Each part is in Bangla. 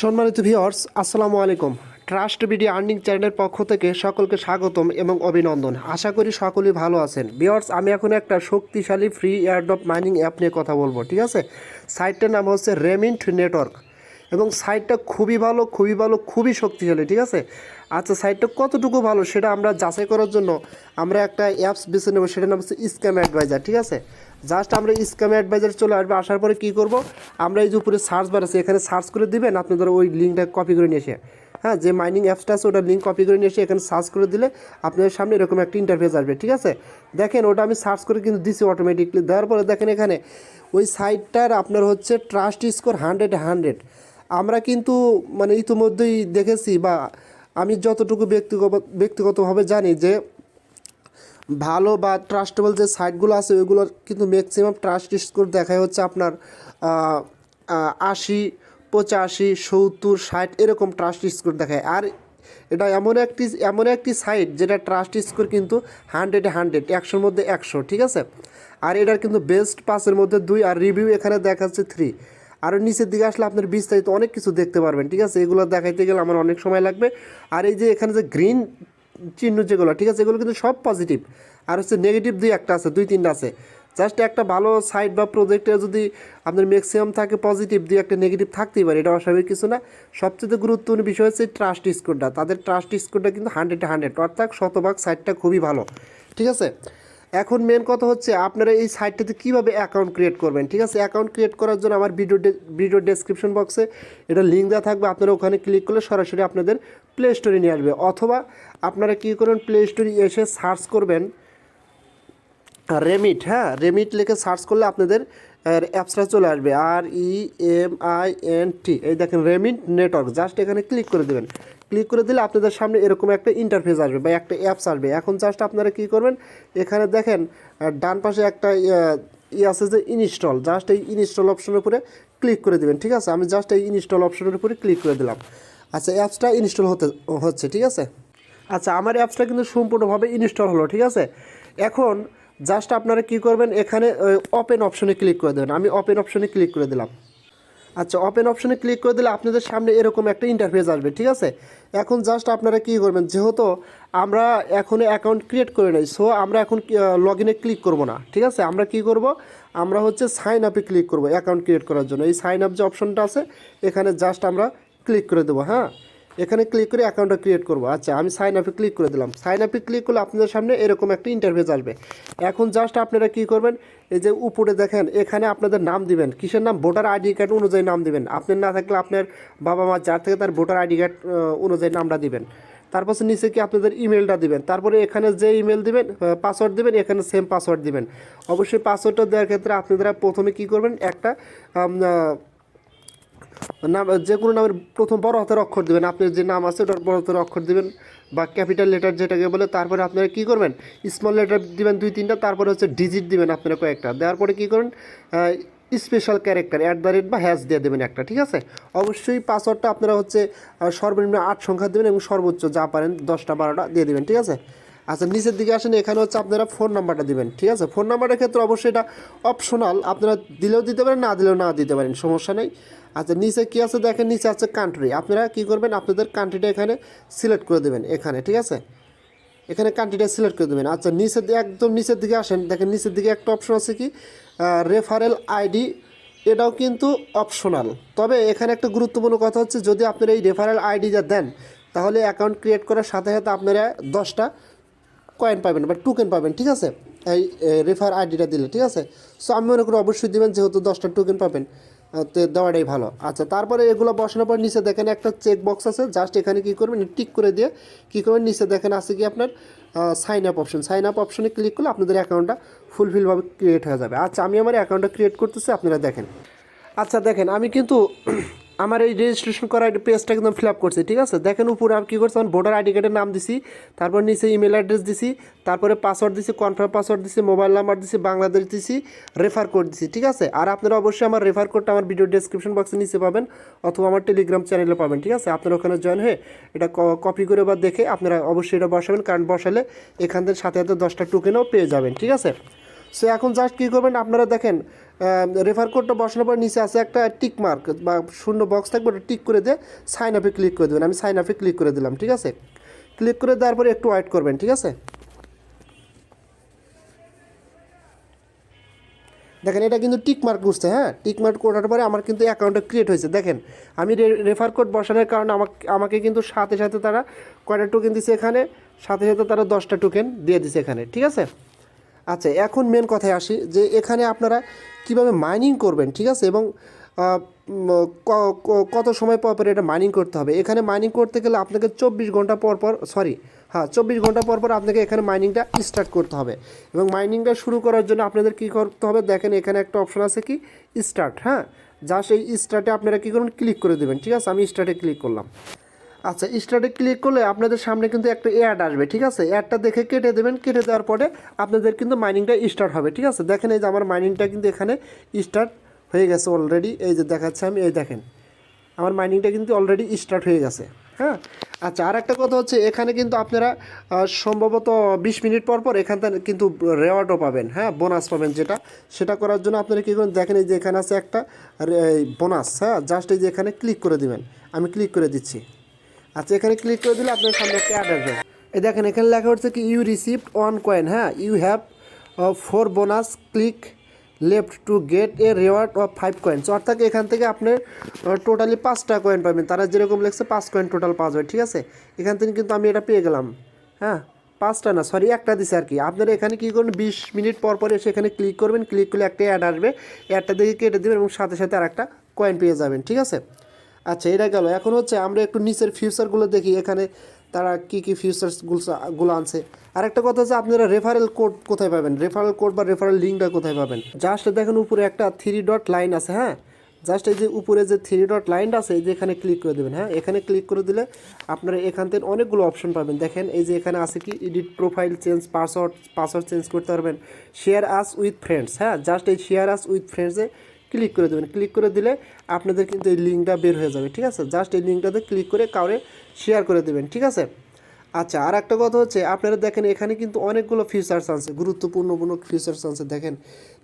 সম্মানিত ভিউয়ার্স, আসসালামু আলাইকুম। ট্রাস্ট বিডি আর্নিং চ্যানেলের পক্ষ থেকে সকলকে স্বাগতম এবং অভিনন্দন। আশা করি সকলেই ভালো আছেন। ভিউয়ার্স, আমি এখন একটা শক্তিশালী ফ্রি এয়ারড্রপ মাইনিং অ্যাপ নিয়ে কথা বলবো, ঠিক আছে? সাইটটার নাম হচ্ছে রেমিন্ট নেটওয়ার্ক এবং সাইটটা খুবই ভালো, খুবই শক্তিশালী, ঠিক আছে? আচ্ছা, সাইটটা কতটুকু ভালো সেটা আমরা যাচাই করার জন্য আমরা একটা অ্যাপস বেছে নেবো, সেটার নাম হচ্ছে স্ক্যাম অ্যাডভাইজার, ঠিক আছে? জাস্ট আমরা স্ক্যাম অ্যাডভাইজার চলে আসবে। আসার পরে কী করব, আমরা এই যে উপরে সার্চ বার আছে এখানে সার্চ করে দিবেন। আপনি ধরো ওই লিঙ্কটা কপি করে নিয়ে এসে, হ্যাঁ, যে মাইনিং অ্যাপসটা আছে ওটার লিঙ্ক কপি করে নিয়ে এসে এখানে সার্চ করে দিলে আপনাদের সামনে এরকম একটা ইন্টারফেস আসবে, ঠিক আছে? দেখেন, ওটা আমি সার্চ করে কিন্তু দিছি অটোমেটিকলি। দেওয়ার পরে দেখেন এখানে ওই সাইটটার আপনার হচ্ছে ট্রাস্ট স্কোর 100 আমরা কিন্তু মানে ইতিমধ্যেই দেখেছি, বা আমি যতটুকু ব্যক্তিগতভাবে জানি যে ভালো বা ট্রাস্টেবল যে সাইটগুলো আছে ওইগুলোর কিন্তু ম্যাক্সিমাম ট্রাস্ট স্কোর দেখায় হচ্ছে আপনার 80, 85, 70, 60 এরকম ট্রাস্ট স্কোর দেখায়। আর এটা এমন একটি সাইট যেটা ট্রাস্ট স্কোর কিন্তু 100 100-এর মধ্যে 100, ঠিক আছে? আর এটার কিন্তু বেস্ট 5-এর মধ্যে 2, আর রিভিউ এখানে দেখাচ্ছে 3। আরও নিচের দিকে আসলে আপনার বিস্তারিত অনেক কিছু দেখতে পারবেন, ঠিক আছে? এগুলো দেখাইতে গেলে আমার অনেক সময় লাগবে। আর এই যে এখানে যে গ্রিন চিহ্ন যেগুলো, ঠিক আছে, এগুলো কিন্তু সব পজিটিভ। আর হচ্ছে নেগেটিভ একটা আছে, 2-3টা আছে। জাস্ট একটা ভালো সাইট বা প্রজেক্টে যদি আপনার ম্যাক্সিমাম থাকে পজিটিভ, একটা নেগেটিভ থাকতেই পারে, এটা অস্বাভাবিক কিছু না। সবচেয়ে গুরুত্বপূর্ণ বিষয় হচ্ছে ট্রাস্ট স্কোরটা। তাদের ট্রাস্ট স্কোরটা কিন্তু 100, অর্থাৎ শতভাগ সাইটটা খুবই ভালো, ঠিক আছে? এখন মেন কথা হচ্ছে আপনারা এই সাইটটাতে কীভাবে অ্যাকাউন্ট ক্রিয়েট করবেন, ঠিক আছে? অ্যাকাউন্ট ক্রিয়েট করার জন্য আমার ভিডিও ডেসক্রিপশন বক্সে এটা লিঙ্ক দেওয়া থাকবে। আপনারা ওখানে ক্লিক করলে সরাসরি আপনাদের প্লে স্টোরে নিয়ে আসবে, অথবা আপনারা কী করবেন, প্লে স্টোরে এসে সার্চ করবেন রেমিট, হ্যাঁ, রেমিট লিখে সার্চ করলে আপনাদের অ্যাপসটা চলে আসবে, REMINT। এই দেখেন রেমিট নেটওয়ার্ক, জাস্ট এখানে ক্লিক করে দেবেন। ক্লিক করে দিলে আপনাদের সামনে এরকম একটা ইন্টারফেস আসবে বা একটা অ্যাপস আসবে। এখন জাস্ট আপনারা কী করবেন, এখানে দেখেন ডান পাশে একটা আছে যে ইনস্টল, জাস্ট এই ইনস্টল অপশনের উপরে ক্লিক করে দেবেন, ঠিক আছে? আমি জাস্ট এই ইনস্টল অপশনের উপরে ক্লিক করে দিলাম। আচ্ছা, অ্যাপসটা ইনস্টল হচ্ছে, ঠিক আছে? আচ্ছা, আমার অ্যাপসটা কিন্তু সম্পূর্ণভাবে ইনস্টল হলো, ঠিক আছে? এখন জাস্ট আপনারা কী করবেন, এখানে ওপেন অপশনে ক্লিক করে দেবেন। আমি ওপেন অপশনে ক্লিক করে দিলাম। আচ্ছা, ওপেন অপশনে ক্লিক করে দিলে আপনাদের সামনে এরকম একটা ইন্টারফেস আসবে, ঠিক আছে? এখন জাস্ট আপনারা কী করবেন, যেহেতু আমরা এখনও অ্যাকাউন্ট ক্রিয়েট করে নাই, সো আমরা এখন লগ ইনে ক্লিক করব না, ঠিক আছে? আমরা কি করব, আমরা হচ্ছে সাইন আপে ক্লিক করব অ্যাকাউন্ট ক্রিয়েট করার জন্য। এই সাইন আপ যে অপশনটা আছে এখানে জাস্ট আমরা ক্লিক করে দেবো, হ্যাঁ, এখানে ক্লিক করে অ্যাকাউন্টটা ক্রিয়েট করব। আচ্ছা, আমি সাইন আপে ক্লিক করে দিলাম। সাইন আপে ক্লিক করলে আপনাদের সামনে এরকম একটা ইন্টারফেস আসবে। এখন জাস্ট আপনারা কী করবেন, এই যে উপরে দেখেন এখানে আপনাদের নাম দিবেন, কিসের নাম, ভোটার আইডি কার্ড অনুযায়ী নাম দিবেন। আপনার না থাকলে আপনার বাবা মা যার থেকে তার ভোটার আইডি কার্ড অনুযায়ী নামটা দিবেন। তারপর নিচে কি আপনাদের ইমেলটা দিবেন। তারপরে এখানে যে ইমেল দিবেন, পাসওয়ার্ড দিবেন, এখানে সেম পাসওয়ার্ড দিবেন। অবশ্যই পাসওয়ার্ডটা দেওয়ার ক্ষেত্রে আপনারা প্রথমে কী করবেন, একটা নাম, যে কোনো নামের প্রথম বড় হাতের অক্ষর দেবেন। আপনার যে নাম আছে ওটার বড় হাতের অক্ষর দেবেন বা ক্যাপিটাল লেটার যেটাকে বলে। তারপরে আপনারা কী করবেন, স্মল লেটার দিবেন 2-3টা, তারপরে হচ্ছে ডিজিট দিবেন আপনারা কয়েকটা। দেওয়ার পরে কী করেন, স্পেশাল ক্যারেক্টার @ বা হ্যাশ দিয়ে দেবেন একটা, ঠিক আছে? অবশ্যই পাসওয়ার্ডটা আপনারা হচ্ছে সর্বনিম্ন 8 সংখ্যা দেবেন এবং সর্বোচ্চ যা পারেন 10টা 12টা দিয়ে দেবেন, ঠিক আছে? আচ্ছা, নিচের দিকে আসেন, এখানে হচ্ছে আপনারা ফোন নাম্বারটা দিবেন, ঠিক আছে? ফোন নাম্বারের ক্ষেত্রে অবশ্যই এটা অপশনাল, আপনারা দিলেও দিতে পারেন, না দিলেও না দিতে পারেন, সমস্যা নেই। আচ্ছা, নিচে কী আছে দেখেন, নিচে আছে কান্ট্রি। আপনারা কী করবেন, আপনাদের কান্ট্রিটা এখানে সিলেক্ট করে দেবেন এখানে, ঠিক আছে? এখানে কান্ট্রিটা সিলেক্ট করে দেবেন। আচ্ছা, একদম নিচের দিকে আসেন, দেখেন নিচের দিকে একটা অপশন আছে কি, রেফারেল আইডি। এটাও কিন্তু অপশনাল। তবে এখানে একটা গুরুত্বপূর্ণ কথা হচ্ছে, যদি আপনারা এই রেফারেল আইডিটা দেন তাহলে অ্যাকাউন্ট ক্রিয়েট করার সাথে সাথে আপনারা 10টা কয়েন পাবেন বা টোকেন পাবেন, ঠিক আছে? এই রেফার আইডিটা দিলে, ঠিক আছে? সো আমি মনে করি অবশ্যই দেবেন, যেহেতু 10টা টোকেন পাবেন, তো দেওয়াটাই ভালো। আচ্ছা, তারপরে এগুলো বসানোর পর নিচে দেখেন একটা চেক বক্স আছে, জাস্ট এখানে কী করবেন, টিক করে দিয়ে কী করবেন, নিচে দেখেন আছে কি আপনার sign up option. Sign up অপশনে ক্লিক করলে আপনাদের অ্যাকাউন্টটা ফুলফিলভাবে ক্রিয়েট হয়ে যাবে। আচ্ছা, আমি আমার অ্যাকাউন্টটা ক্রিয়েট করতেছি, আপনারা দেখেন। আচ্ছা, দেখেন আমি কিন্তু আমার এই রেজিস্ট্রেশন করা পেজটা কিন্তু ফিল আপ করছি, ঠিক আছে? দেখেন উপরে আমি কী করছি, আমার ভোটার আইডি কার্ডের নাম দিছি, তারপর নিচে ইমেল অ্যাড্রেস দিছি, তারপরে পাসওয়ার্ড দিছি, কনফার্ম পাসওয়ার্ড দিছি, মোবাইল নাম্বার দিছি, বাংলাদেশ দিছি, রেফার কোড দিছি, ঠিক আছে? আর আপনারা অবশ্যই আমার রেফার কোডটা আমার ভিডিও ডেসক্রিপশন বক্সে নিচে পাবেন, অথবা আমার টেলিগ্রাম চ্যানেলে পাবেন, ঠিক আছে? আপনারা ওখানে জয়েন হয়ে এটা কপি করে বা দেখে আপনারা অবশ্যই এটা বসাবেন, কারণ বসালে এখান থেকে সাথে সাথে 10টা টোকেনও পেয়ে যাবেন, ঠিক আছে? সো এখন জাস্ট কী করবেন, আপনারা দেখেন রেফার কোডটা বসানোর পর নিচে আছে একটা টিক মার্ক বা শূন্য বক্স থাকবে, ওটা টিক করে দিয়ে সাইন আপে ক্লিক করে দেবেন। আমি সাইন আপে ক্লিক করে দিলাম, ঠিক আছে। ক্লিক করে দেওয়ার পরে একটু ওয়েট করবেন, ঠিক আছে। দেখেন এটা কিন্তু টিক মার্ক উঠছে, হ্যাঁ। টিক মার্ক ওঠার পরে আমার কিন্তু অ্যাকাউন্টটা ক্রিয়েট হয়েছে। দেখেন আমি রেফার কোড বসানোর কারণে আমাকে কিন্তু সাথে সাথে তারা কয়টা টোকেন দিছে এখানে, সাথে সাথে তারা 10টা টোকেন দিয়ে দিছে এখানে, ঠিক আছে। আচ্ছা, এখন মেন কথায় আসি যে এখানে আপনারা কিভাবে মাইনিং করবেন, ঠিক আছে, এবং কত সময় পর পর এটা মাইনিং করতে হবে। এখানে মাইনিং করতে গেলে আপনাকে 24 ঘন্টা পর পর 24 ঘন্টা পর পর আপনাকে এখানে মাইনিংটা স্টার্ট করতে হবে। এবং মাইনিংটা শুরু করার জন্য আপনাদের কী করতে হবে, দেখেন এখানে একটা অপশন আছে কি স্টার্ট, হ্যাঁ। জাস্ট এই স্টার্টে আপনারা কী করুন, ক্লিক করে দেবেন, ঠিক আছে। আমি স্টার্টে ক্লিক করলাম। আচ্ছা, স্টার্টে ক্লিক করলে আপনাদের সামনে কিন্তু একটা অ্যাড আসবে, ঠিক আছে। অ্যাডটা দেখে কেটে দেবেন, কেটে দেওয়ার পরে আপনাদের কিন্তু মাইনিংটা স্টার্ট হবে, ঠিক আছে। দেখেন এই যে আমার মাইনিংটা কিন্তু এখানে স্টার্ট হয়ে গেছে অলরেডি, এই যে দেখাচ্ছে আমি, এই দেখেন আমার মাইনিংটা কিন্তু অলরেডি স্টার্ট হয়ে গেছে, হ্যাঁ। আচ্ছা, আর একটা কথা হচ্ছে এখানে কিন্তু আপনারা সম্ভবত 20 মিনিট পর পর এখান থেকে কিন্তু রেওয়ার্ডও পাবেন, হ্যাঁ, বোনাস পাবেন। সেটা করার জন্য আপনারা কী করেন, দেখেন এই যে এখানে আছে একটা বোনাস, হ্যাঁ। জাস্ট এই যে এখানে ক্লিক করে দিবেন, আমি ক্লিক করে দিচ্ছি। আচ্ছা, এখানে ক্লিক করে দিলে আপনার সামনে একটা অ্যাড আসবে। এই দেখেন এখানে লেখা হচ্ছে কি ইউ রিসিভড 1 কয়েন, হ্যাঁ, you have 4 bonus, click left to get a reward of 5 coins. অর্থাৎ এখান থেকে আপনি টোটালি 5টা কয়েন পাবেন। তারা যেরকম লিখছে 5 কয়েন টোটাল পাওয়া যাবে, ঠিক আছে। এখান থেকে কিন্তু আমি এটা পেয়ে গেলাম, হ্যাঁ। 5টা না, সরি, একটা দিছে আর কি। আপনারা এখানে কী করবেন, 20 মিনিট পর পর এসে এখানে ক্লিক করবেন, ক্লিক করলে একটা অ্যাড আসবে, অ্যাডটা দেখে কেটে দেবেন এবং সাথে সাথে আর একটা কয়েন পেয়ে যাবেন, ঠিক আছে। আচ্ছা, এটা গেল। এখন হচ্ছে আমরা একটু নিচের ফিউচারগুলো দেখি, এখানে তারা কী ফিউচার্সগুলো আনছে। আর একটা কথা হচ্ছে আপনারা রেফারেল কোড কোথায় পাবেন, রেফারেল কোড বা রেফারেল লিঙ্কটা কোথায় পাবেন। জাস্ট দেখেন উপরে একটা 3 ডট লাইন আছে, হ্যাঁ। জাস্ট এই যে উপরে যে 3 ডট লাইনটা আছে, এই যে এখানে ক্লিক করে দেবেন, হ্যাঁ। এখানে ক্লিক করে দিলে আপনারা এখান থেকে অনেকগুলো অপশন পাবেন। দেখেন এই যে এখানে আছে কি edit profile change, password change করতে পারবেন, শেয়ার আস উইথ ফ্রেন্ডস, হ্যাঁ। জাস্ট এই শেয়ার আস উইথ ফ্রেন্ডসে ক্লিক করে দেবেন। ক্লিক করে দিলে আপনাদের কিন্তু এই লিঙ্কটা বের হয়ে যাবে, ঠিক আছে। জাস্ট এই লিঙ্কটাতে ক্লিক করে কাউরে শেয়ার করে দেবেন, ঠিক আছে। আচ্ছা, আর একটা কথা হচ্ছে আপনারা দেখেন এখানে কিন্তু অনেকগুলো ফিচার্স আছে, গুরুত্বপূর্ণ ফিচার্স আছে। দেখেন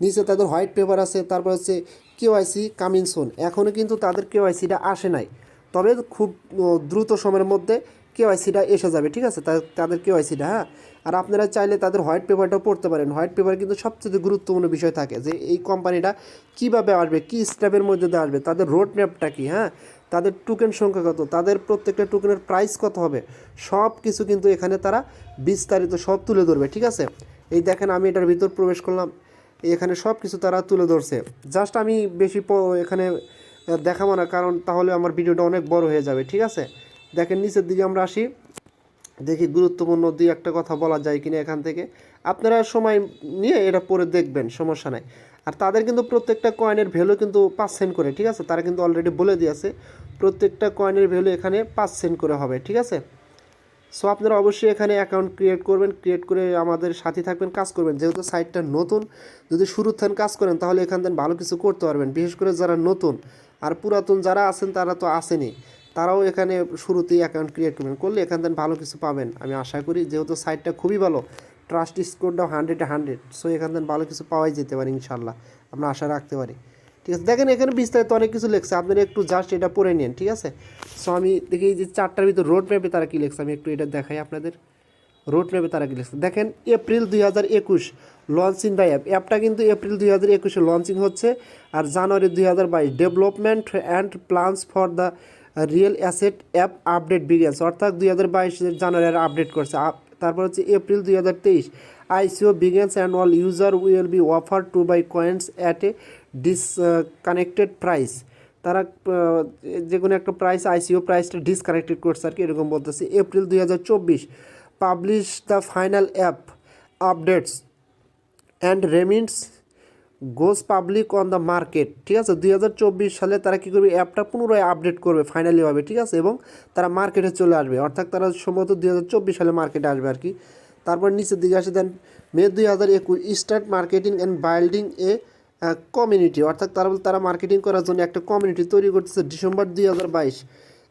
নিচে তাদের হোয়াইট পেপার আছে, তারপর হচ্ছে কেওয়াইসি কামিং সুন। এখনও কিন্তু তাদের কেওয়াইসিটা আসে নাই, তবে খুব দ্রুত সময়ের মধ্যে কেওয়াইসিটা এসে যাবে, ঠিক আছে, তাদের কেওয়াইসিটা, হ্যাঁ। আর আপনারা চাইলে তাদের হোয়াইট পেপারটাও পড়তে পারেন। হোয়াইট পেপার কিন্তু সবচেয়ে গুরুত্বপূর্ণ বিষয় থাকে যে এই কোম্পানিটা কীভাবে আসবে, কী স্টেপের মধ্যে দিয়ে আসবে, তাদের রোড ম্যাপটা কী, হ্যাঁ, তাদের টোকেন সংখ্যা কত, তাদের প্রত্যেকটা টোকেনের প্রাইস কত হবে, সব কিছু কিন্তু এখানে তারা বিস্তারিত সব তুলে ধরবে, ঠিক আছে। এই দেখেন আমি এটার ভিতর প্রবেশ করলাম, এখানে সব কিছু তারা তুলে ধরছে। জাস্ট আমি বেশি এখানে দেখাবো না, কারণ তাহলে আমার ভিডিওটা অনেক বড় হয়ে যাবে, ঠিক আছে। দেখেন নিচের দিকে আমরা আসি, দেখি গুরুত্বপূর্ণ দুই একটা কথা বলা যায় কিনা এখান থেকে। আপনারা সময় নিয়ে এটা পরে দেখবেন, সমস্যা নাই। আর তাদের কিন্তু প্রত্যেকটা কয়েনের ভ্যালু কিন্তু 5 সেন্ট করে, ঠিক আছে। তারা কিন্তু অলরেডি বলে দিয়েছে প্রত্যেকটা কয়েনের ভ্যালু এখানে 5 সেন্ট করে হবে, ঠিক আছে। সো আপনারা অবশ্যই এখানে অ্যাকাউন্ট ক্রিয়েট করবেন, ক্রিয়েট করে আমাদের সাথে থাকবেন, কাজ করবেন। যেহেতু সাইটটা নতুন, যদি শুরুর থেকে কাজ করেন তাহলে এখান থেকে ভালো কিছু করতে পারবেন। বিশেষ করে যারা নতুন, আর পুরাতন যারা আছেন তারা তো আসেনি, তারাও এখানে শুরুতেই অ্যাকাউন্ট ক্রিয়েট করলে এখান থেকে ভালো কিছু পাবেন আমি আশা করি। যেহেতু সাইটটা খুবই ভালো, ট্রাস্ট স্কোরটাও 100-এ 100, সো এখান থেকে ভালো কিছু পাওয়াই যেতে পারে ইনশাল্লাহ, আমরা আশা রাখতে পারি, ঠিক আছে। দেখেন এখানে বিস্তারিত অনেক কিছু লেখছে, আপনারা একটু জাস্ট এটা পড়ে নিন, ঠিক আছে। সো আমি দেখি যে 4টার ভিতর রোড ম্যাপে তারা কী লেখছে, আমি একটু এটা দেখাই আপনাদের। রোড ম্যাপে তারা কী লেখছে দেখেন, এপ্রিল 2021 লঞ্চিং দ্য অ্যাপটা কিন্তু এপ্রিল 2021-এ লঞ্চিং হচ্ছে। আর January 2022 development and plans for the real asset app update begins, অর্থাৎ 2022 জানুয়ারি আপডেট করছে। তারপর হচ্ছে April 2023 ICO begins and all user will be offer to buy coins at a disconnected price. তারা যে কোনো একটা প্রাইস, আইসিও প্রাইসটা ডিসকানেক্টেড করছে আর কি, এরকম বলতেছে। April 2024 publish the final app updates and reminds goes public on the market, ঠিক আছে। 2024 সালে তারা কী করবে, অ্যাপটা পুনরায় আপডেট করবে ফাইনালিভাবে, ঠিক আছে, এবং তারা মার্কেটে চলে আসবে, অর্থাৎ তারা সম্ভবত 2024 সালে মার্কেটে আসবে আর কি। তারপর নিচের দিকে আসে then May 2021 start marketing and building a community, অর্থাৎ তারা মার্কেটিং করার জন্য একটা কমিউনিটি তৈরি করতেছে। December 2022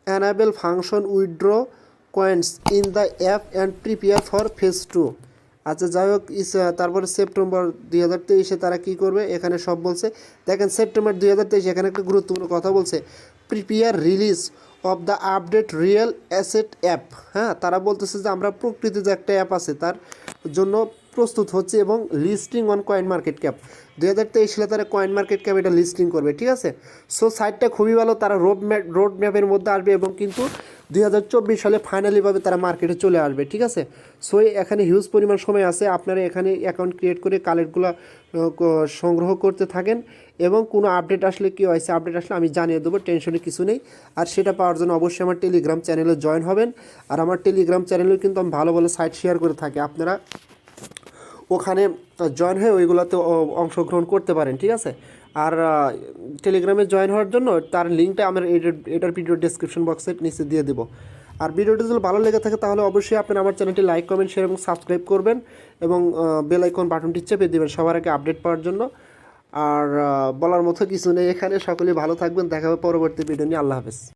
enable function withdraw coins in the app and prepare for phase 2। আচ্ছা যাই হোক তারপরে সেপ্টেম্বর 2023-এ তারা কি করবে এখানে সব বলছে। দেখেন সেপ্টেম্বর 2023 এখানে একটা গুরুত্বপূর্ণ কথা বলছে, prepare release of the update real asset app. হ্যাঁ, তারা বলতেছে যে আমরা প্রকৃতি যে একটা অ্যাপ আছে তার জন্য প্রস্তুত হচ্ছে এবং listing on coin market cap 2023 সালে তারা কয়েন মার্কেট ক্যাপ এটা লিস্টিং করবে, ঠিক আছে। সো সাইটটা খুবই ভালো, তারা রোড ম্যাপের মধ্যে আসবে এবং কিন্তু 2024 সালে ফাইনালিভাবে তারা মার্কেটে চলে আসবে, ঠিক আছে। সো এখানে হিউজ পরিমাণ সময় আছে, আপনারা এখানে অ্যাকাউন্ট ক্রিয়েট করে কালেক্টগুলো সংগ্রহ করতে থাকেন এবং কোনো আপডেট আসলে কী হয়েছে আপডেট আসলে আমি জানিয়ে দেবো, টেনশনে কিছু নেই। আর সেটা পাওয়ার জন্য অবশ্যই আমার টেলিগ্রাম চ্যানেলে জয়েন হবেন। আর আমার টেলিগ্রাম চ্যানেলেও কিন্তু আমি ভালো ভালো সাইট শেয়ার করে থাকি, আপনারা ওখানে জয়েন হয়ে ওইগুলোতে অংশগ্রহণ করতে পারেন, ঠিক আছে। আর টেলিগ্রামে জয়েন হওয়ার জন্য তার লিঙ্কটা আমার এটার ভিডিও ডেসক্রিপশন বক্সের নিচে দিয়ে দেবো। আর ভিডিওটি যদি ভালো লেগে থাকে তাহলে অবশ্যই আপনারা আমার চ্যানেলটি লাইক কমেন্ট শেয়ার এবং সাবস্ক্রাইব করবেন এবং বেল আইকন বাটনটি চেপে দেবেন সবার আগে আপডেট পাওয়ার জন্য। আর বলার মতো কিছু নেই এখানে, সকলেই ভালো থাকবেন, দেখা হবে পরবর্তী ভিডিও নিয়ে। আল্লাহ হাফেজ।